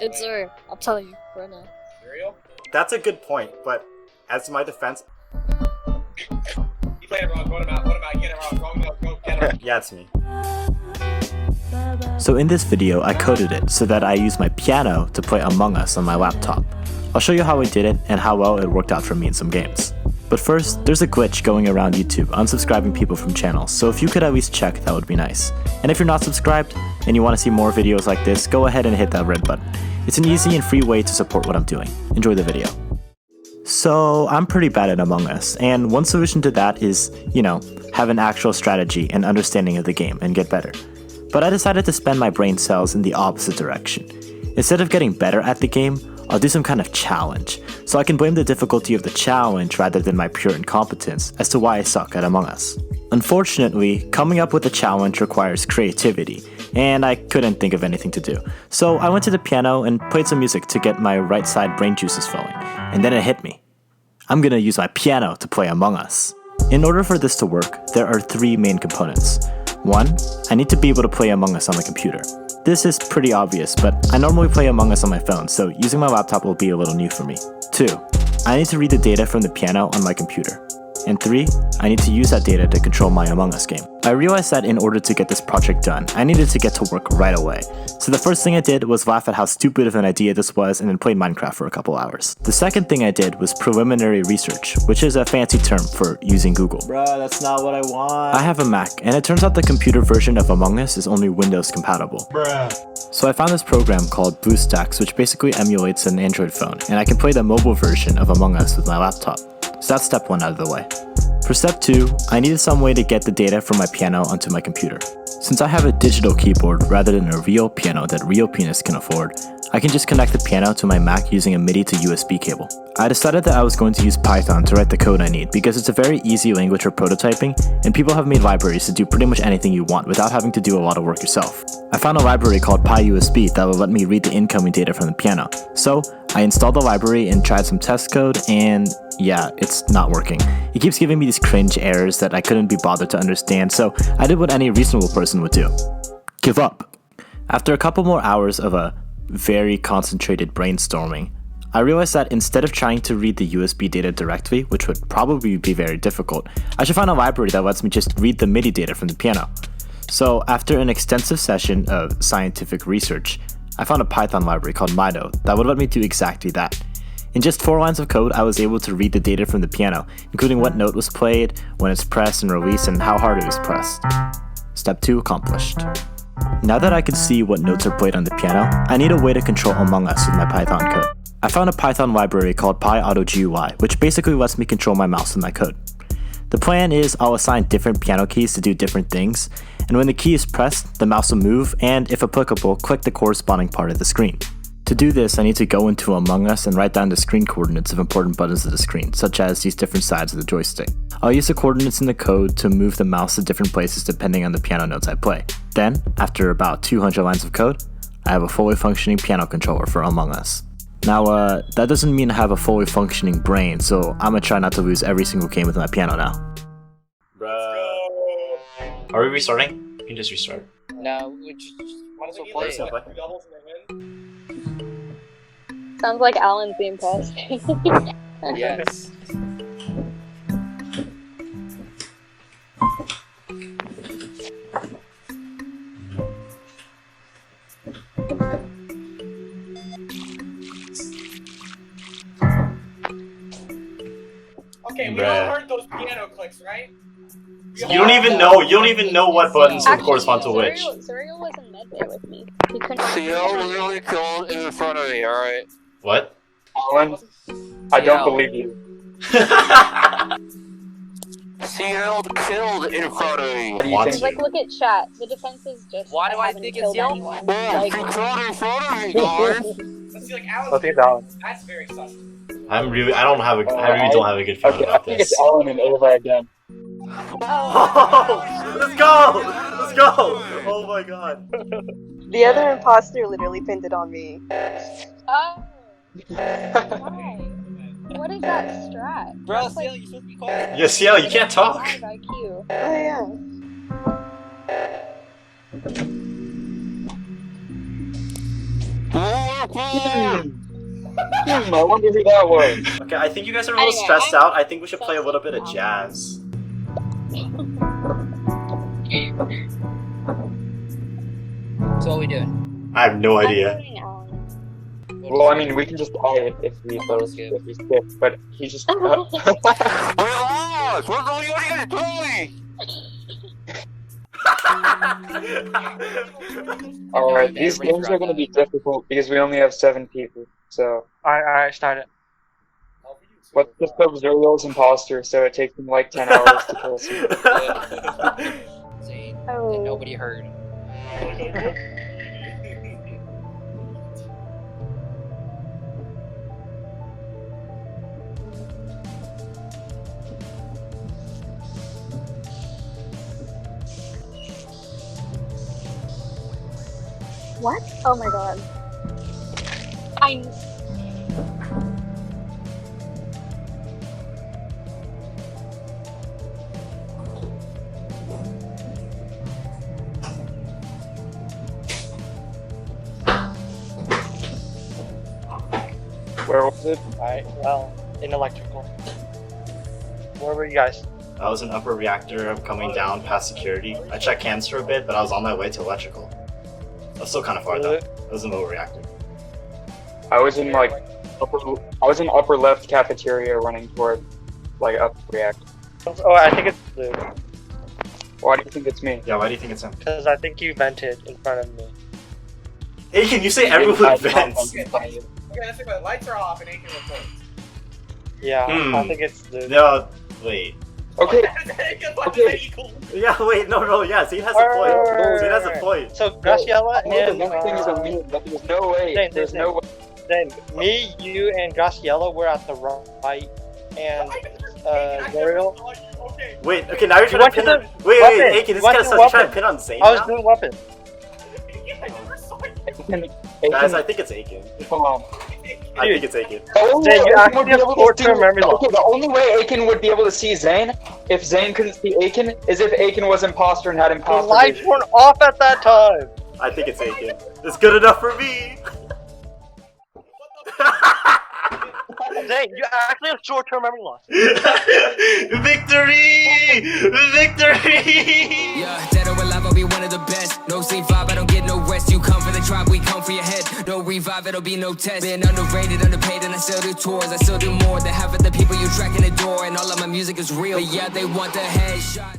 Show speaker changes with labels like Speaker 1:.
Speaker 1: It's Zuri. I'll tell you right now.
Speaker 2: Real?
Speaker 3: That's a good point, but as to my defense...
Speaker 2: You played it wrong, vote him out, get it wrong, go get him.
Speaker 3: Yeah, it's me.
Speaker 4: So in this video, I coded it so that I use my piano to play Among Us on my laptop. I'll show you how I did it and how well it worked out for me in some games. But first, there's a glitch going around YouTube unsubscribing people from channels, so if you could at least check, that would be nice. And if you're not subscribed and you want to see more videos like this, go ahead and hit that red button. It's an easy and free way to support what I'm doing. Enjoy the video. So I'm pretty bad at Among Us, and one solution to that is, have an actual strategy and understanding of the game and get better. But I decided to spend my brain cells in the opposite direction. Instead of getting better at the game, I'll do some kind of challenge, so I can blame the difficulty of the challenge rather than my pure incompetence as to why I suck at Among Us. Unfortunately, coming up with a challenge requires creativity, and I couldn't think of anything to do. So I went to the piano and played some music to get my right side brain juices flowing, and then it hit me. I'm gonna use my piano to play Among Us. In order for this to work, there are three main components. One, I need to be able to play Among Us on my computer. This is pretty obvious, but I normally play Among Us on my phone, so using my laptop will be a little new for me. 2, I need to read the data from the piano on my computer. And 3, I need to use that data to control my Among Us game. I realized that in order to get this project done, I needed to get to work right away. So the first thing I did was laugh at how stupid of an idea this was and then played Minecraft for a couple hours. The second thing I did was preliminary research, which is a fancy term for using Google.
Speaker 3: Bruh, that's not what I want.
Speaker 4: I have a Mac, and it turns out the computer version of Among Us is only Windows compatible.
Speaker 3: Bruh.
Speaker 4: So I found this program called BlueStacks, which basically emulates an Android phone, and I can play the mobile version of Among Us with my laptop. So that's step 1 out of the way. For step 2, I needed some way to get the data from my piano onto my computer. Since I have a digital keyboard rather than a real piano that real pianists can afford, I can just connect the piano to my Mac using a MIDI to USB cable. I decided that I was going to use Python to write the code I need because it's a very easy language for prototyping, and people have made libraries to do pretty much anything you want without having to do a lot of work yourself. I found a library called pyautogui that will let me read the incoming data from the piano. So I installed the library and tried some test code, and yeah, it's not working. It keeps giving me these cringe errors that I couldn't be bothered to understand, so I did what any reasonable person would do. Give up. After a couple more hours of a very concentrated brainstorming, I realized that instead of trying to read the USB data directly, which would probably be very difficult, I should find a library that lets me just read the MIDI data from the piano. So after an extensive session of scientific research, I found a Python library called mido that would let me do exactly that. In just 4 lines of code, I was able to read the data from the piano, including what note was played, when it's pressed and released, and how hard it was pressed. Step 2 accomplished. Now that I can see what notes are played on the piano, I need a way to control Among Us with my Python code. I found a Python library called pyautogui, which basically lets me control my mouse with my code. The plan is I'll assign different piano keys to do different things, and when the key is pressed, the mouse will move and, if applicable, click the corresponding part of the screen. To do this, I need to go into Among Us and write down the screen coordinates of important buttons of the screen, such as these different sides of the joystick. I'll use the coordinates in the code to move the mouse to different places depending on the piano notes I play. Then, after about 200 lines of code, I have a fully functioning piano controller for Among Us. Now, that doesn't mean I have a fully functioning brain, so I'm gonna try not to lose every single game with my piano now.
Speaker 3: Bruh. Are we restarting? You can just restart.
Speaker 1: No, we just might as well play it.
Speaker 2: Doubles and then
Speaker 1: Sounds like Alan's the impostor.
Speaker 2: yes. Okay, we all heard those piano clicks, right?
Speaker 3: You don't even know what buttons would correspond to which.
Speaker 1: Zuriel wasn't there with me. He couldn't.
Speaker 5: Theo literally killed in front of me, alright?
Speaker 3: What?
Speaker 6: Alan, I don't believe you.
Speaker 5: Theo killed in front of me.
Speaker 3: Want
Speaker 1: Like, look at chat. The defense is just.
Speaker 2: Why do I
Speaker 1: haven't
Speaker 2: think it's
Speaker 1: killed
Speaker 2: Yelp?
Speaker 1: anyone.
Speaker 5: Oh,
Speaker 1: Like,
Speaker 5: he killed in front of me, guys!
Speaker 2: Let's see, like Alan.
Speaker 6: I think it's Alan.
Speaker 2: That's very sus.
Speaker 3: I really don't have a good feeling
Speaker 6: Okay, I
Speaker 3: about
Speaker 6: think
Speaker 3: this.
Speaker 6: it's Alan and Ava again.
Speaker 3: Oh, let's go! Let's go! Oh my god.
Speaker 7: The other imposter literally pinned it on me.
Speaker 1: oh. Why? What is that strat?
Speaker 2: Bro,
Speaker 1: That's like
Speaker 2: Seal, you supposed to be quiet.
Speaker 3: Yeah, Ciel, you can't talk.
Speaker 1: 5 IQ.
Speaker 7: Oh yeah.
Speaker 5: War
Speaker 6: I wonder who that was.
Speaker 3: Okay, I think you guys are a little
Speaker 1: Anyway,
Speaker 3: stressed out. I think we should play a little bit of jazz.
Speaker 8: So what we doing?
Speaker 3: I have no idea.
Speaker 1: I'm voting Alan.
Speaker 6: Well, I mean, we can just die if we both skip, but he just.
Speaker 5: We're lost! What are you guys doing?
Speaker 6: Alright, these games are gonna be difficult because we only have 7 people. So.
Speaker 9: Alright, start it.
Speaker 6: What's the Zuriel's imposter, so it takes him like 10 hours to kill someone.
Speaker 8: Zane,
Speaker 1: Oh.
Speaker 8: and nobody heard.
Speaker 1: What? Oh my god. I.
Speaker 6: Where was it?
Speaker 9: Alright, well, in electrical. Where were you guys?
Speaker 3: I was in upper reactor. I'm coming down past security. I checked cams for a bit, but I was on my way to electrical. I was still kind of far though. I was in lower reactor.
Speaker 6: I was in like upper left cafeteria running toward like up reactor.
Speaker 9: Oh, I think it's blue.
Speaker 6: Why do you think it's me?
Speaker 3: Yeah, why do you think it's him?
Speaker 9: Because I think you vented in front of me.
Speaker 3: Hey, can you say everyone vents?
Speaker 2: Okay, let's think about it. Lights are off and Aiken reports.
Speaker 9: Yeah, I think it's blue.
Speaker 3: No, wait.
Speaker 6: Okay.
Speaker 2: Okay.
Speaker 3: Yeah, wait, no, yeah, Zane has a point. Zane has a point.
Speaker 9: So, Graciela
Speaker 6: The
Speaker 9: and
Speaker 6: next thing is a me, but there's no way.
Speaker 9: Zane,
Speaker 6: There's no way.
Speaker 9: then me, you, and Graciela were at the right, and Zuriel.
Speaker 2: Okay.
Speaker 3: Wait, okay, now you're
Speaker 9: You
Speaker 3: trying to
Speaker 9: went
Speaker 3: pin
Speaker 9: to
Speaker 3: on.
Speaker 9: the
Speaker 3: Wait,
Speaker 9: weapon.
Speaker 3: Aiken, this
Speaker 9: You went
Speaker 3: kind of
Speaker 9: to the
Speaker 3: stuff. You're trying to
Speaker 9: weapon.
Speaker 3: pin on Zane
Speaker 9: I was
Speaker 3: now?
Speaker 9: doing weapon.
Speaker 3: Guys, I think it's Aiken.
Speaker 6: Come on.
Speaker 3: I think it's Aiken.
Speaker 6: The only
Speaker 9: Zane,
Speaker 6: way
Speaker 9: you
Speaker 6: Aiken
Speaker 9: actually
Speaker 6: would be
Speaker 9: have
Speaker 6: able to
Speaker 9: short-term
Speaker 6: see-
Speaker 9: memory loss.
Speaker 6: Okay, the only way Aiken would be able to see Zane, if Zane couldn't see Aiken, is if Aiken was imposter and had
Speaker 9: The
Speaker 6: imposter.
Speaker 9: lights
Speaker 6: vision.
Speaker 9: weren't off at that time.
Speaker 3: I think it's Aiken. It's good enough for me.
Speaker 9: Zane, you actually have short-term memory loss.
Speaker 3: Victory! Victory!
Speaker 10: Yeah, dead or alive, I'll be one of the best. No sleep vibe, I don't get no rest. You come for the tribe, we come for your head. No revive, it'll be no test. Been underrated, underpaid, and I still do tours. I still do more than half of the people you track in the door. And all of my music is real. But yeah, they want the headshots.